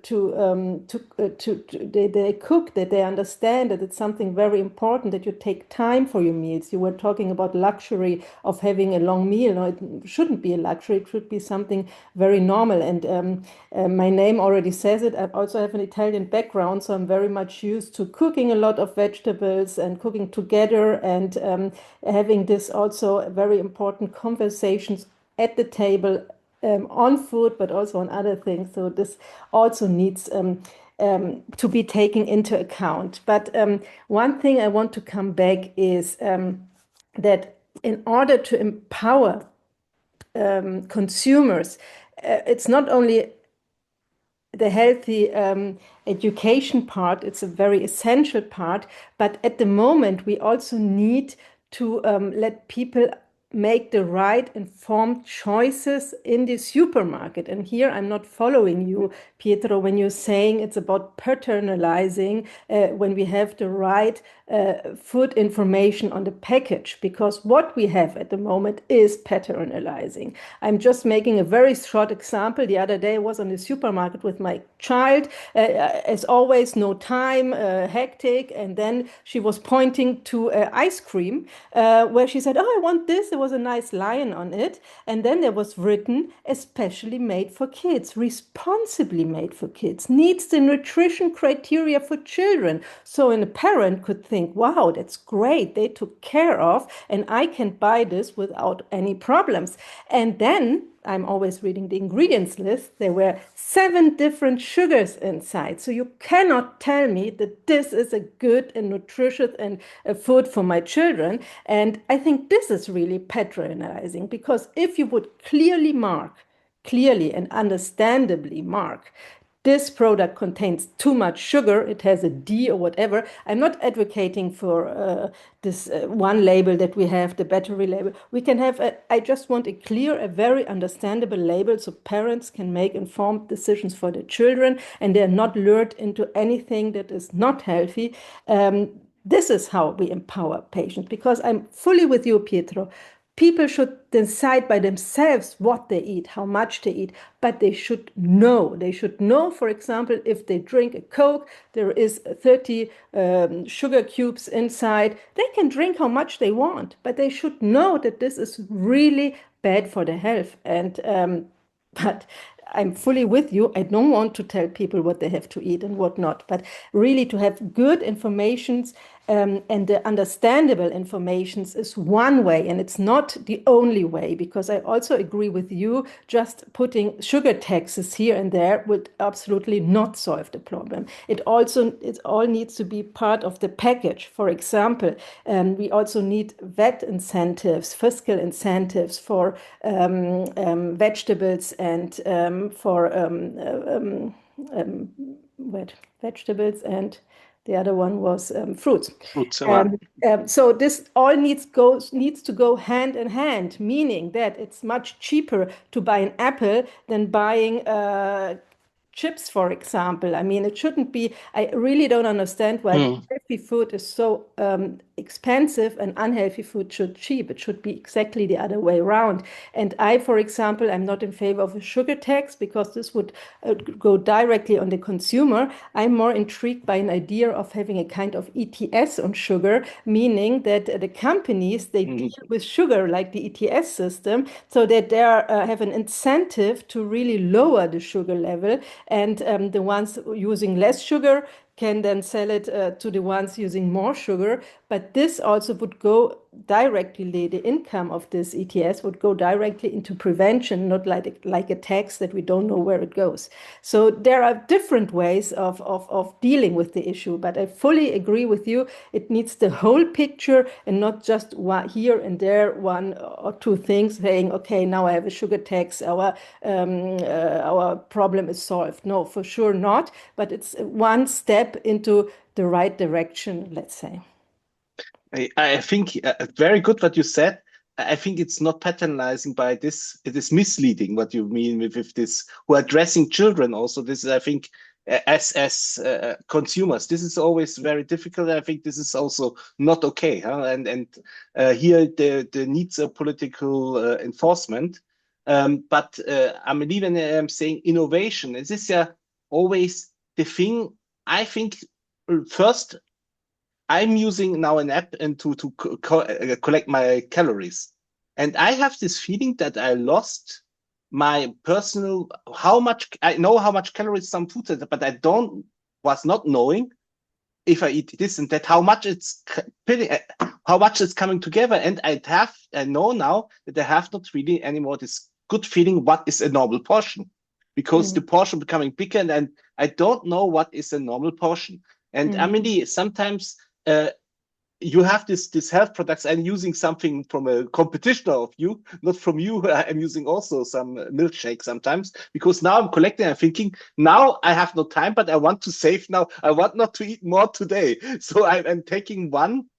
cook, that they understand that it's something very important, that you take time for your meals. You were talking about luxury of having a long meal. No, it shouldn't be a luxury. It should be something very normal. And my name already says it. I also have an Italian background, so I'm very much used to cooking a lot of vegetables and cooking together, and having this also very important conversations at the table on food, but also on other things. So this also needs to be taken into account. But one thing I want to come back is that in order to empower consumers, it's not only the healthy education part, it's a very essential part, but at the moment we also need to let people make the right informed choices in the supermarket. And here I'm not following you, Pietro, when you're saying it's about paternalizing when we have the right food information on the package, because what we have at the moment is paternalizing. I'm just making a very short example. The other day I was on the supermarket with my child, as always, no time, hectic, and then she was pointing to ice cream where she said, oh, I want this. There was a nice lion on it, and then there was written, especially made for kids, responsibly made for kids, needs the nutrition criteria for children. So a parent could think, wow, that's great, they took care of, and I can buy this without any problems. And then I'm always reading the ingredients list. There were 7 different sugars inside. So you cannot tell me that this is a good and nutritious and food for my children. And I think this is really patronizing, because if you would clearly and understandably mark, this product contains too much sugar, it has a D or whatever. I'm not advocating for this one label that we have, the battery label. We can have, I just want a clear, a very understandable label so parents can make informed decisions for their children and they're not lured into anything that is not healthy. This is how we empower patients, because I'm fully with you, Pietro. People should decide by themselves what they eat, how much they eat, but they should know. They should know, for example, if they drink a Coke, there is 30 sugar cubes inside. They can drink how much they want, but they should know that this is really bad for their health. And but I'm fully with you. I don't want to tell people what they have to eat and what not, but really to have good informations and the understandable informations is one way, and it's not the only way, because I also agree with you, just putting sugar taxes here and there would absolutely not solve the problem. It all needs to be part of the package. For example, we also need VAT incentives, fiscal incentives for vegetables and for vegetables, and the other one was fruits. So this all needs to go hand in hand, meaning that it's much cheaper to buy an apple than buying chips, for example. I mean, it shouldn't be. I really don't understand why healthy food is so expensive and unhealthy food should cheap. It should be exactly the other way around. And I, for example, I'm not in favor of a sugar tax, because this would go directly on the consumer. I'm more intrigued by an idea of having a kind of ETS on sugar, meaning that the companies, they deal with sugar like the ETS system, so that they have an incentive to really lower the sugar level, and the ones using less sugar can then sell it to the ones using more sugar. But this also would go directly, the income of this ETS would go directly into prevention, not like a tax that we don't know where it goes. So there are different ways of dealing with the issue, but I fully agree with you. It needs the whole picture and not just one here and there, one or two things saying, okay, now I have a sugar tax, our problem is solved. No, for sure not, but it's one step into the right direction, let's say. I think very good what you said. I think it's not patronizing by this. It is misleading what you mean with this. Who are addressing children also. This is, I think, as consumers, this is always very difficult. I think this is also not okay. Huh? And here the needs a political enforcement. But I'm even saying innovation. This is always the thing. I think first. I'm using now an app and to collect my calories, and I have this feeling that I lost my personal how much I know how much calories some food has, but I was not knowing if I eat this and that how much it's coming together, and I know now that I have not really anymore this good feeling what is a normal portion, because the portion becoming bigger, and I don't know what is a normal portion. And Amelie, sometimes you have this health products. I'm using something from a competition of you, not from you. I'm using also some milkshake sometimes, because now I'm collecting. I'm thinking now I have no time, but I want to save now. I want not to eat more today, so I'm taking one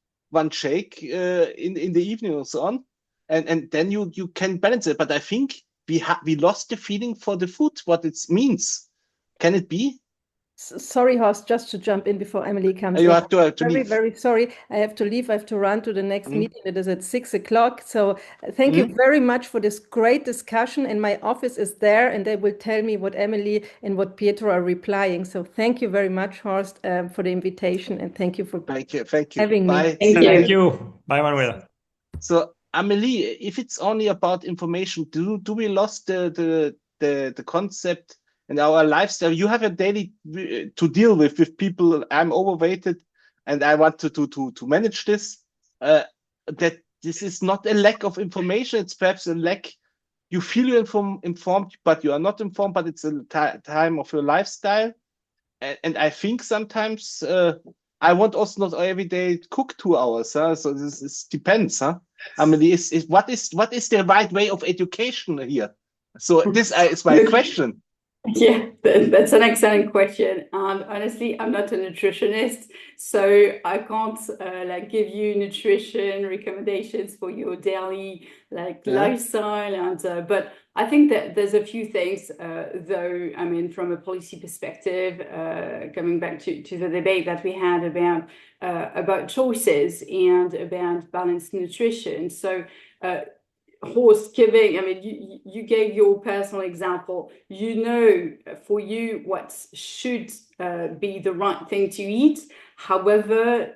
shake in the evening and so on, and then you can balance it. But I think we lost the feeling for the food, what it means. Can it be? Sorry, Horst, just to jump in before Emily comes you in. have to leave. Very sorry. I have to leave. I have to run to the next meeting. It is at 6 o'clock. So thank you very much for this great discussion. And my office is there, and they will tell me what Emily and what Pietro are replying. So thank you very much, Horst, for the invitation, and thank you for having Bye. me. Thank you. Bye, Manuela. So Amelie, if it's only about information, do we lost the concept and our lifestyle? You have a daily to deal with people. I'm overweighted, and I want to manage this. That this is not a lack of information. It's perhaps a lack. You feel you're informed, but you are not informed. But it's a time of your lifestyle, and I think sometimes I want also not every day cook 2 hours. Huh? So this depends. Huh? Amelie, what is the right way of education here? So this is my question. Yeah, that's an excellent question. Honestly, I'm not a nutritionist, so I can't like give you nutrition recommendations for your daily lifestyle. And but I think that there's a few things, though. I mean, from a policy perspective, coming back to the debate that we had about choices and about balanced nutrition. So. Horst, giving, I mean, you gave your personal example. You know, for you, what should be the right thing to eat. However,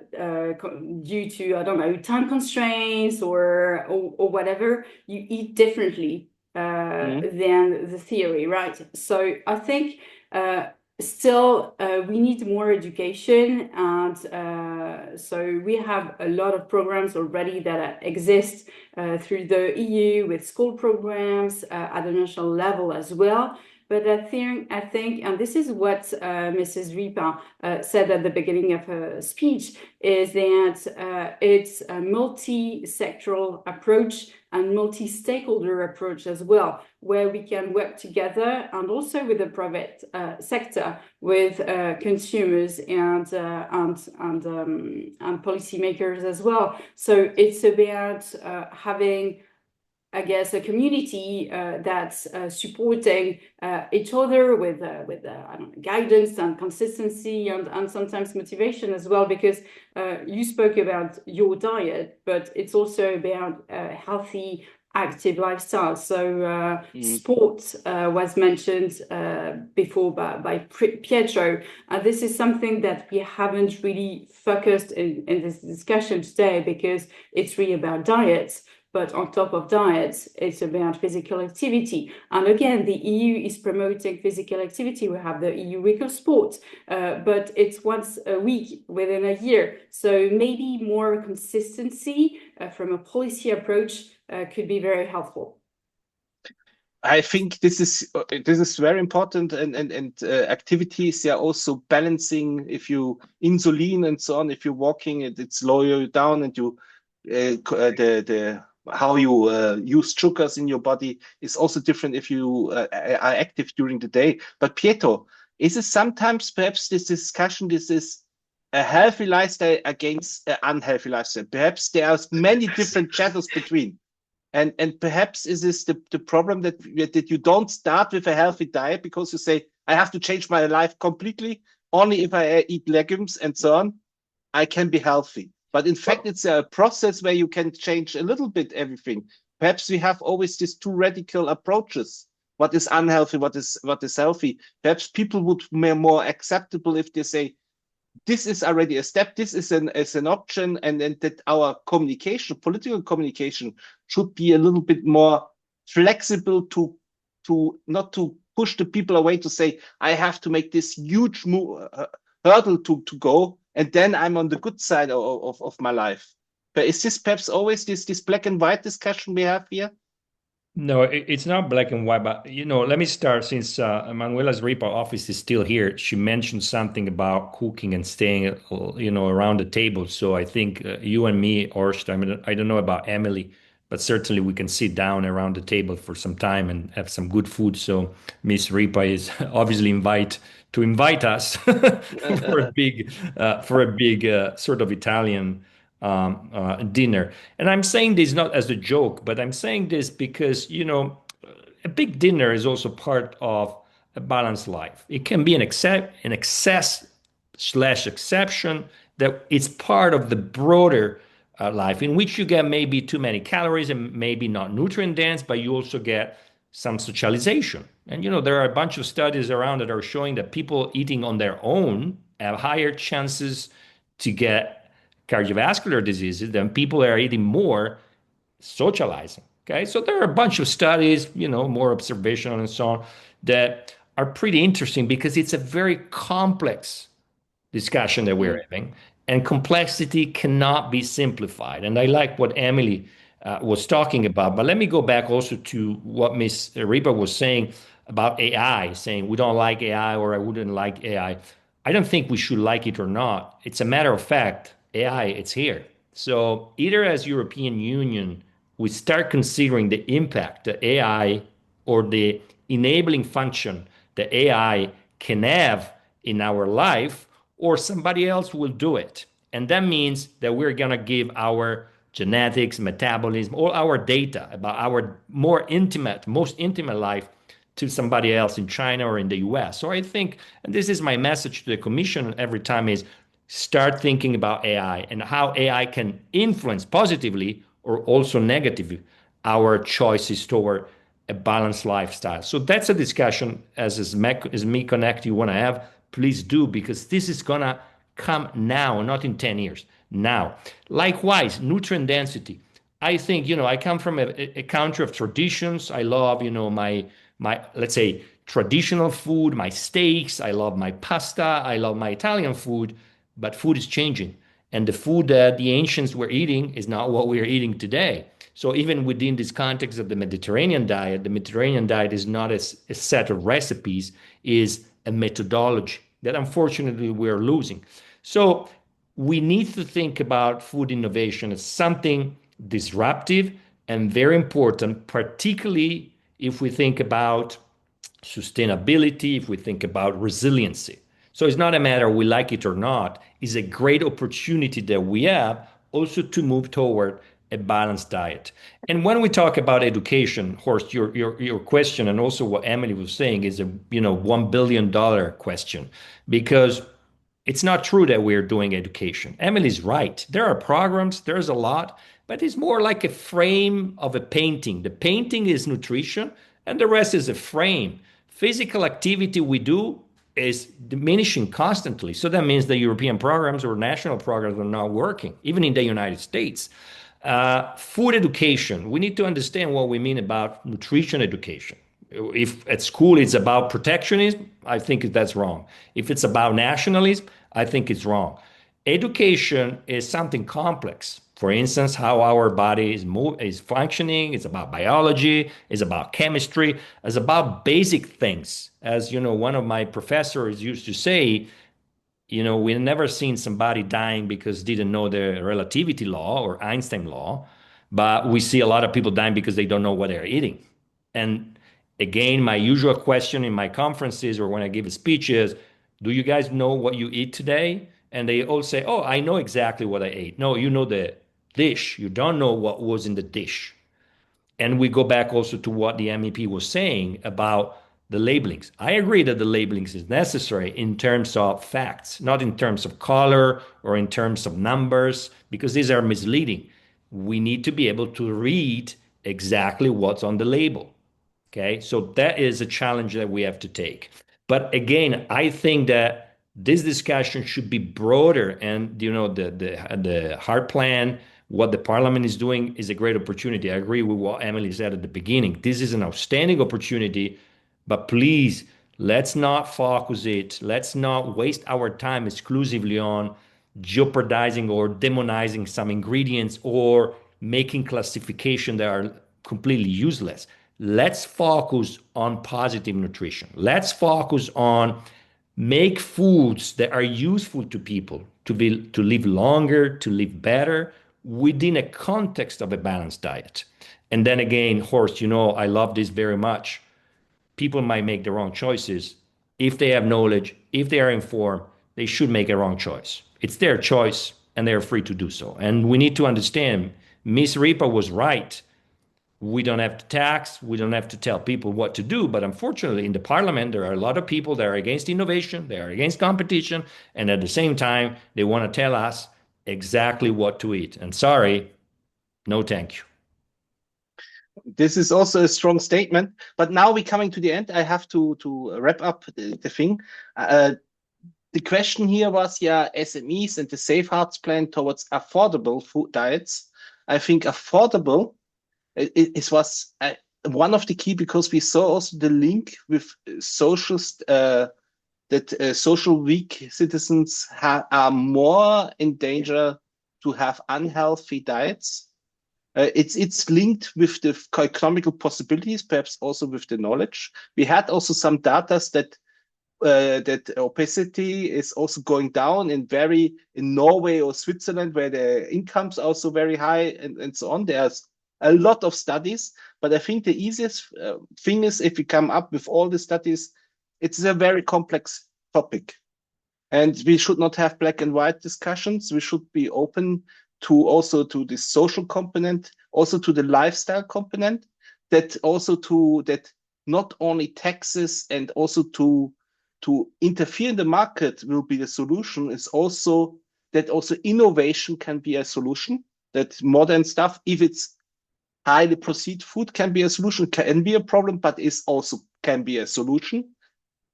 due to, I don't know, time constraints or whatever, you eat differently than the theory, right? So I think still we need more education, and so we have a lot of programs already that exist through the EU with school programs at the national level as well. But I think, and this is what Mrs. Ripa said at the beginning of her speech, is that it's a multi-sectoral approach and multi-stakeholder approach as well, where we can work together, and also with the private sector, with consumers and policymakers as well. So it's about having, I guess, a community that's supporting each other with I don't know, guidance and consistency and sometimes motivation as well, because you spoke about your diet, but it's also about healthy, active lifestyle. So sport was mentioned before by Pietro. This is something that we haven't really focused in this discussion today, because it's really about diets. But on top of diets, it's about physical activity. And again, the EU is promoting physical activity. We have the EU Week of Sport, but it's once a week within a year. So maybe more consistency from a policy approach could be very helpful. I think this is very important, and activities are also balancing. If you insulin and so on, if you're walking, it slows you down, and you the how you use sugars in your body is also different if you are active during the day. But Pietro, is it sometimes perhaps this discussion? This is a healthy lifestyle against an unhealthy lifestyle. Perhaps there are many different channels between. And perhaps is this the problem that you don't start with a healthy diet because you say, I have to change my life completely. Only if I eat legumes and so on, I can be healthy. But in fact, it's a process where you can change a little bit everything. Perhaps we have always these two radical approaches. What is unhealthy? What is healthy? Perhaps people would be more acceptable if they say, this is already a step. This is an option, and that our communication, political communication, should be a little bit more flexible to not to push the people away to say I have to make this huge hurdle to go, and then I'm on the good side of my life. But is this perhaps always this black and white discussion we have here? No, it's not black and white, but let me start since Manuela's Ripa office is still here. She mentioned something about cooking and staying, around the table. So I think you and me, Horst, I don't know about Emily, but certainly we can sit down around the table for some time and have some good food. So Miss Ripa is obviously invite us for a big sort of Italian dinner. And I'm saying this not as a joke, but I'm saying this because, a big dinner is also part of a balanced life. It can be an excess slash exception that it's part of the broader life in which you get maybe too many calories and maybe not nutrient dense, but you also get some socialization. And, there are a bunch of studies around that are showing that people eating on their own have higher chances to get cardiovascular diseases than people that are eating more socializing. Okay, so there are a bunch of studies, more observational and so on, that are pretty interesting because it's a very complex discussion that we're having, and complexity cannot be simplified. And I like what Emily was talking about, but let me go back also to what Miss Ripa was saying about AI, saying we don't like AI or I wouldn't like AI. I don't think we should like it or not. It's a matter of fact, AI, it's here. So either as European Union, we start considering the impact that AI or the enabling function that AI can have in our life, or somebody else will do it. And that means that we're going to give our genetics, metabolism, all our data about our most intimate life to somebody else in China or in the US. So I think, and this is my message to the Commission every time, is start thinking about AI and how AI can influence positively or also negatively our choices toward a balanced lifestyle. So that's a discussion as Me Connect you want to have, please do, because this is going to come now, not in 10 years, now. Likewise, nutrient density. I think, I come from a country of traditions. I love, my let's say, traditional food, my steaks. I love my pasta. I love my Italian food, but food is changing. And the food that the ancients were eating is not what we are eating today. So even within this context of the Mediterranean diet is not a set of recipes, is a methodology that unfortunately we're losing. So we need to think about food innovation as something disruptive and very important, particularly if we think about sustainability, if we think about resiliency. So it's not a matter we like it or not. It's a great opportunity that we have also to move toward a balanced diet. And when we talk about education, Horst, your question and also what Emily was saying is a $1 billion question, because it's not true that we're doing education. Emily's right. There are programs, there's a lot, but it's more like a frame of a painting. The painting is nutrition and the rest is a frame. Physical activity we do is diminishing constantly. So that means the European programs or national programs are not working, even in the United States. Food education. We need to understand what we mean about nutrition education. If at school it's about protectionism, I think that's wrong. If it's about nationalism, I think it's wrong. Education is something complex. For instance, how our body is functioning. It's about biology. It's about chemistry. It's about basic things. As you know, one of my professors used to say, we've never seen somebody dying because didn't know the relativity law or Einstein law, but we see a lot of people dying because they don't know what they're eating. And again, my usual question in my conferences or when I give a speech is, do you guys know what you eat today? And they all say, oh, I know exactly what I ate. No, you know the dish. You don't know what was in the dish. And we go back also to what the MEP was saying about the labelings. I agree that the labelings is necessary in terms of facts, not in terms of color or in terms of numbers, because these are misleading. We need to be able to read exactly what's on the label. Okay, so that is a challenge that we have to take. But again, I think that this discussion should be broader, and the hard plan, what the parliament is doing, is a great opportunity. I agree with what Emily said at the beginning. This is an outstanding opportunity, but please let's not focus it. Let's not waste our time exclusively on jeopardizing or demonizing some ingredients or making classification that are completely useless. Let's focus on positive nutrition. Let's focus on make foods that are useful to people to live longer, to live better within a context of a balanced diet. And then again, Horst, I love this very much. People might make the wrong choices. If they have knowledge, if they are informed, they should make a wrong choice. It's their choice and they're free to do so. And we need to understand Miss Ripa was right. We don't have to tax, we don't have to tell people what to do. But unfortunately, in the parliament, there are a lot of people that are against innovation, they are against competition, and at the same time, they want to tell us exactly what to eat. And sorry, no thank you. This is also a strong statement. But now we're coming to the end. I have to wrap up the thing. The question here was, SMEs and the Safe Hearts plan towards affordable food diets. I think affordable it was one of the key, because we saw also the link with that social weak citizens are more in danger to have unhealthy diets. It's linked with the economical possibilities, perhaps also with the knowledge. We had also some data that obesity is also going down in Norway or Switzerland, where the incomes are also very high, and so on. There's a lot of studies, but I think the easiest thing is, if we come up with all the studies, it's a very complex topic. And we should not have black and white discussions. We should be open to the social component, also to the lifestyle component, that not only taxes and also to interfere in the market will be the solution. Is also that also innovation can be a solution, that modern stuff, if it's highly processed food, can be a solution, can be a problem, but is also can be a solution.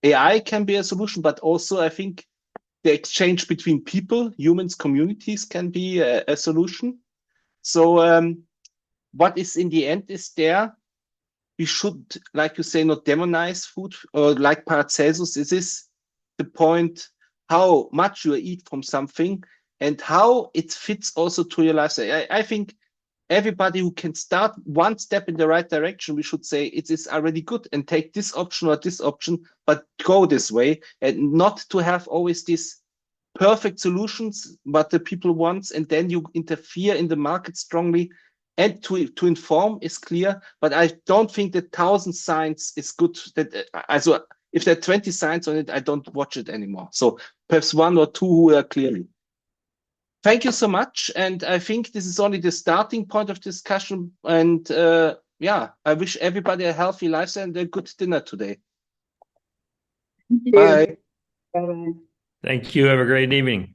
AI can be a solution, but also I think the exchange between people, humans, communities can be a solution. So what is in the end is we should, like you say, not demonize food, or like Paracelsus, is this the point, how much you eat from something and how it fits also to your lifestyle. I think everybody who can start one step in the right direction, we should say it is already good, and take this option or this option, but go this way, and not to have always these perfect solutions, but the people want, and then you interfere in the market strongly. And to inform is clear, but I don't think that 1,000 signs is good. That also, if there are 20 signs on it, I don't watch it anymore. So perhaps one or two who are clearly. Thank you so much. And I think this is only the starting point of discussion. And I wish everybody a healthy lifestyle and a good dinner today. Thank you. Bye. Bye-bye. Thank you. Have a great evening.